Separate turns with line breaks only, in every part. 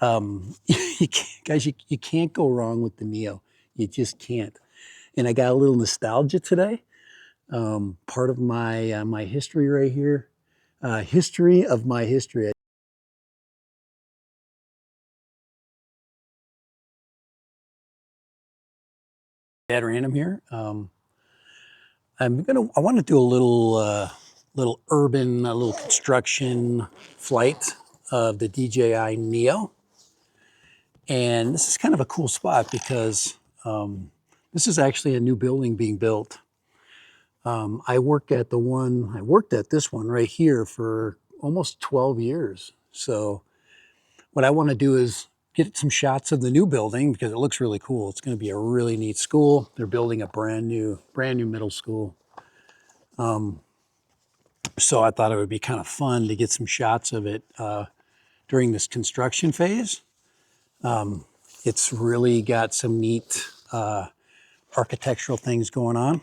Guys, you can't go wrong with the Neo. You just can't. And I got a little nostalgia today. Part of my my history right here. History of my history. At random here. I want to do a little urban, a little construction flight of the DJI Neo. And this is kind of a cool spot because this is actually a new building being built. I worked at this one right here for almost 12 years. So what I want to do is get some shots of the new building because it looks really cool. It's going to be a really neat school. They're building a brand new middle school. So I thought it would be kind of fun to get some shots of it during this construction phase. It's really got some neat architectural things going on.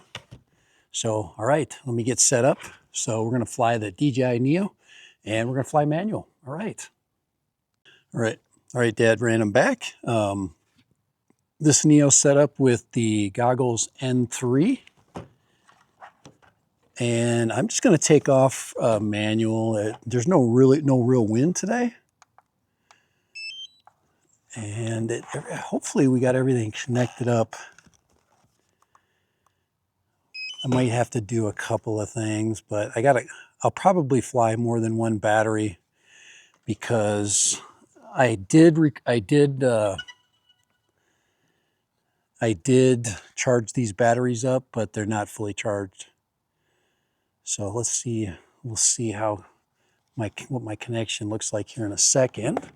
So, all right, let me get set up. So we're going to fly the DJI Neo and we're going to fly manual. All right. All right, Dad ran them back. This Neo set up with the goggles N3. And I'm just going to take off manual. There's no real wind today. And hopefully we got everything connected up. I might have to do a couple of things, but I'll probably fly more than one battery because I did charge these batteries up, but they're not fully charged. So let's see, we'll see how what my connection looks like here in a second.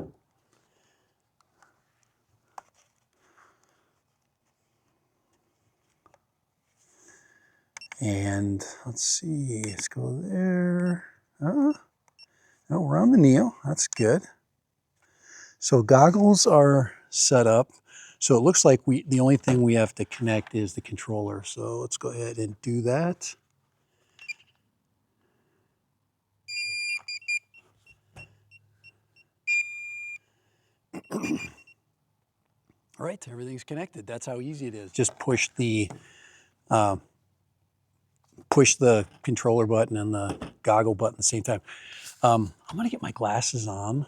And let's see, let's go there. Oh, we're on the Neo, that's good. So goggles are set up. So it looks like the only thing we have to connect is the controller. So let's go ahead and do that. All right, everything's connected. That's how easy it is. Just push the controller button and the goggle button at the same time. I'm gonna get my glasses on.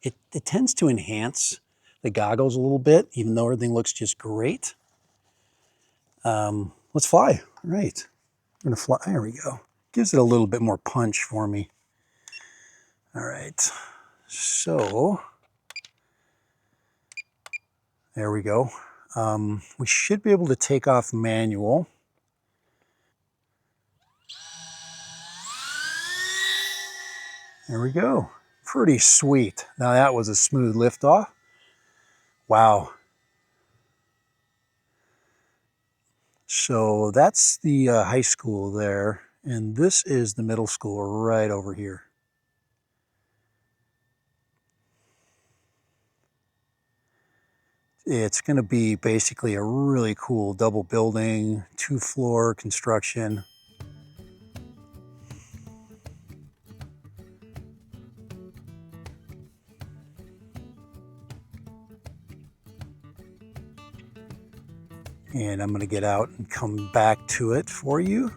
It tends to enhance the goggles a little bit, even though everything looks just great. Let's fly. All right, I'm gonna fly. There we go. Gives it a little bit more punch for me. All right, so there we go. We should be able to take off manual. There we go. Pretty sweet. Now that was a smooth liftoff. Wow. So that's the high school there, and this is the middle school right over here. It's going to be basically a really cool double building, 2-floor construction. And I'm going to get out and come back to it for you.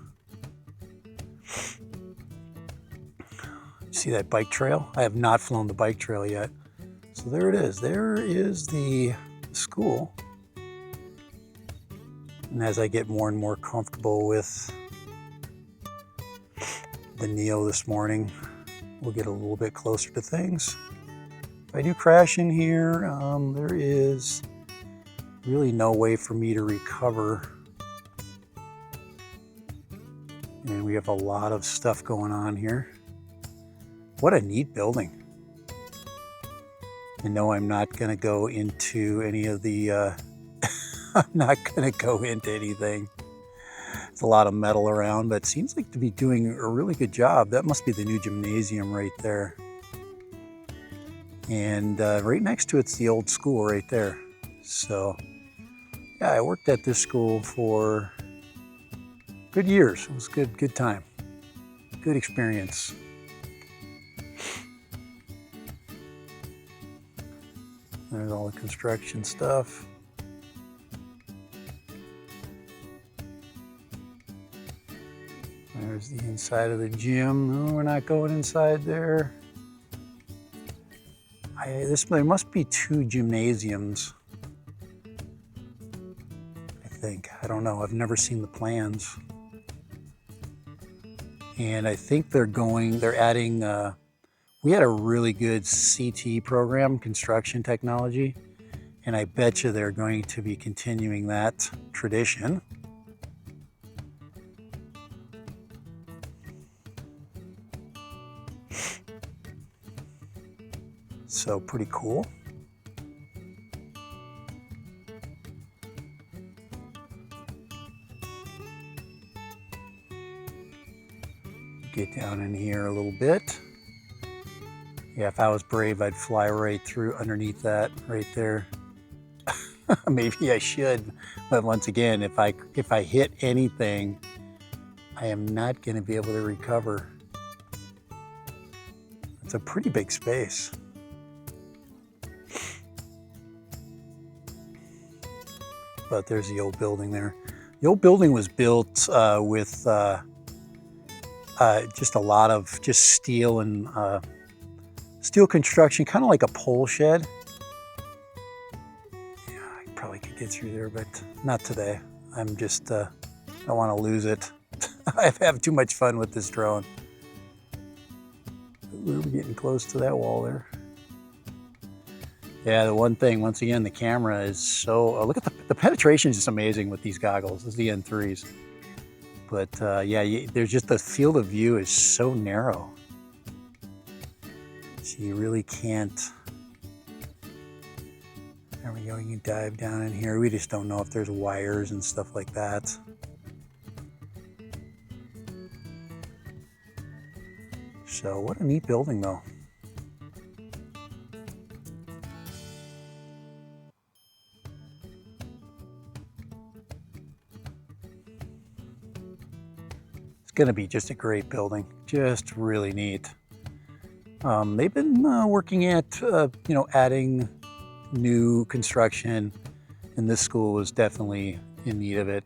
See that bike trail? I have not flown the bike trail yet. So there it is. There is the school. And as I get more and more comfortable with the Neo this morning, we'll get a little bit closer to things. If I do crash in here, there is really no way for me to recover. And we have a lot of stuff going on here. What a neat building. And no, I'm not going to go into any of the, I'm not going to go into anything. It's a lot of metal around, but it seems like to be doing a really good job. That must be the new gymnasium right there. And right next to it's the old school right there. So yeah, I worked at this school for good years. It was good time, good experience. There's all the construction stuff. There's the inside of the gym. No, we're not going inside there. There must be 2 gymnasiums, I think. I don't know. I've never seen the plans. And I think they're adding, we had a really good CT program, construction technology, and I bet you they're going to be continuing that tradition. So pretty cool. Get down in here a little bit. Yeah, if I was brave, I'd fly right through underneath that right there. Maybe I should, but once again, if I hit anything, I am not going to be able to recover. It's a pretty big space. But there's the old building there. The old building was built with just a lot of steel and steel construction, kind of like a pole shed. Yeah, I probably could get through there, but not today. I'm just, I don't want to lose it. I have too much fun with this drone. We're getting close to that wall there. Yeah, the one thing, once again, the camera is so, look at the penetration is just amazing with these goggles. This is the N3s. But yeah, there's just the field of view is so narrow. So you really can't. There we go, you can dive down in here. We just don't know if there's wires and stuff like that. So what a neat building though. It's going to be just a great building, just really neat. They've been working at, you know, adding new construction, and this school is definitely in need of it.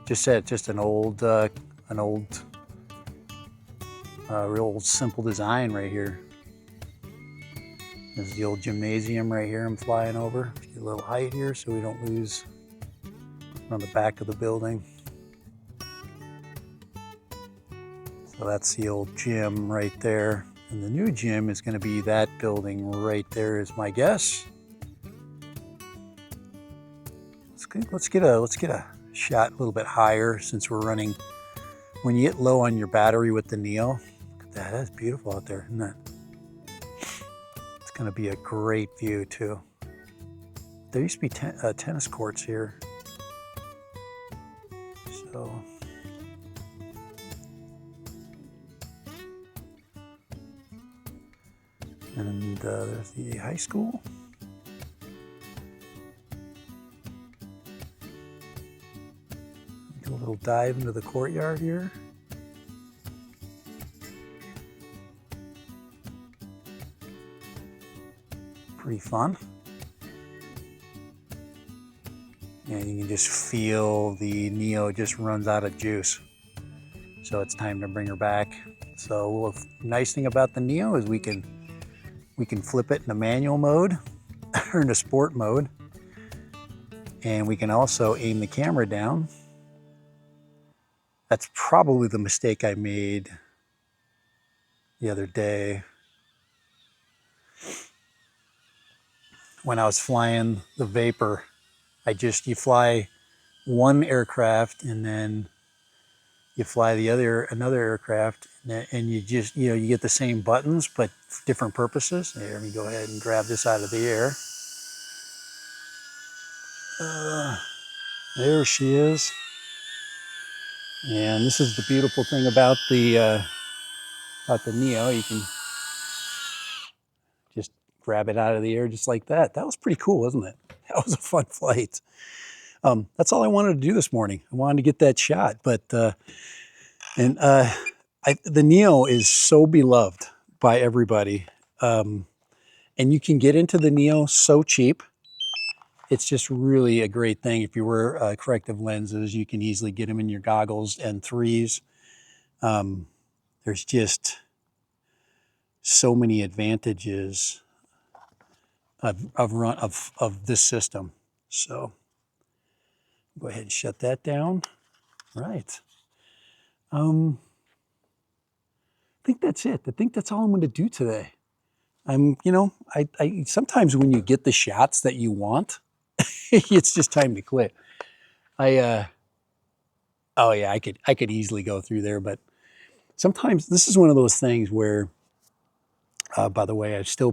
Just an old, real simple design right here. There's the old gymnasium right here I'm flying over. Get a little height here so we don't lose on the back of the building. So that's the old gym right there. And the new gym is going to be that building right there is my guess. Let's get a shot a little bit higher since we're running. When you get low on your battery with the Neo, look at that. That's beautiful out there, isn't it? It's going to be a great view too. There used to be tennis courts here. So. And there's the high school. Do a little dive into the courtyard here. Pretty fun. And you can just feel the Neo just runs out of juice. So it's time to bring her back. So the nice thing about the Neo is we can flip it in a manual mode or in a sport mode. And we can also aim the camera down. That's probably the mistake I made the other day when I was flying the Vapor. You fly one aircraft and then you fly another aircraft, and you just, you get the same buttons, but different purposes. Here, let me go ahead and grab this out of the air. There she is. And this is the beautiful thing about the Neo. You can just grab it out of the air just like that. That was pretty cool, wasn't it? That was a fun flight. That's all I wanted to do this morning. I wanted to get that shot, but the Neo is so beloved by everybody. And you can get into the Neo so cheap. It's just really a great thing. If you wear corrective lenses, you can easily get them in your goggles and threes. There's just so many advantages of this system. So go ahead and shut that down. Right. I think that's it. I think that's all I'm going to do today. I sometimes when you get the shots that you want, it's just time to quit. Oh yeah, I could easily go through there, but sometimes this is one of those things where, by the way, I'm still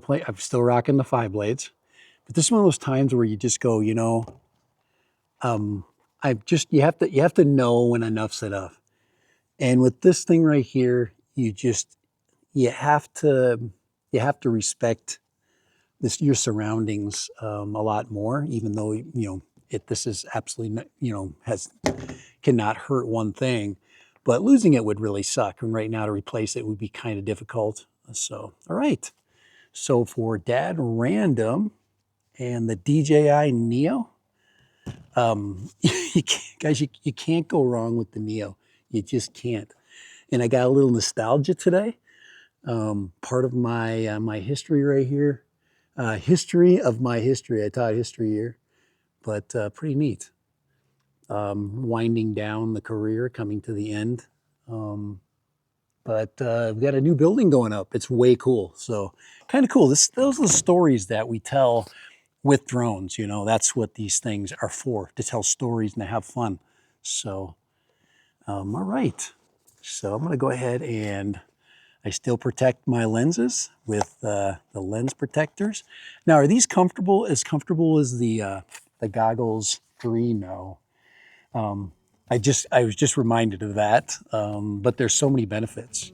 rocking the 5 blades, but this is one of those times where you just go, you have to know when enough's enough. And with this thing right here, you have to respect your surroundings a lot more, even though this is absolutely cannot hurt one thing, but losing it would really suck. And right now to replace it would be kind of difficult. So all right, so for Dad Random and the DJI Neo, guys, you can't go wrong with the Neo. You just can't. And I got a little nostalgia today. Part of my my history right here. History of my history. I taught history here, but pretty neat. Winding down the career, coming to the end. But we've got a new building going up. It's way cool. So kind of cool. Those are the stories that we tell with drones. That's what these things are for, to tell stories and to have fun. So, all right. So I'm going to go ahead and I still protect my lenses with the lens protectors. Now, are these comfortable as the goggles 3? No. I was just reminded of that. But there's so many benefits,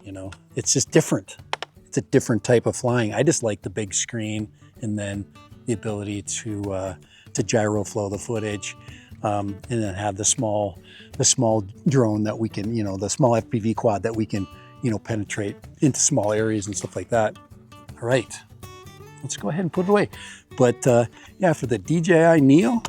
It's just different. It's a different type of flying. I just like the big screen and then the ability to gyro flow the footage, and then have the small drone that we can, the small FPV quad that we can, penetrate into small areas and stuff like that. All right, let's go ahead and put it away. But yeah, for the DJI Neo,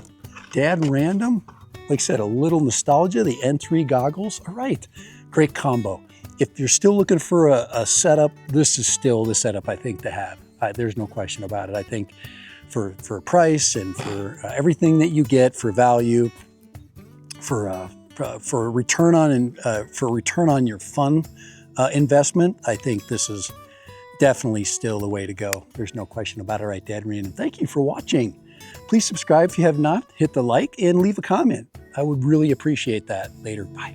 Dad Random, like I said, a little nostalgia, the N3 goggles. All right, great combo. If you're still looking for a setup, this is still the setup I think to have. There's no question about it. I think for price and for everything that you get for value, for return on your fun investment, I think this is definitely still the way to go. There's no question about it. Right, Dad Random. Thank you for watching. Please subscribe if you have not. Hit the like and leave a comment. I would really appreciate that. Later. Bye.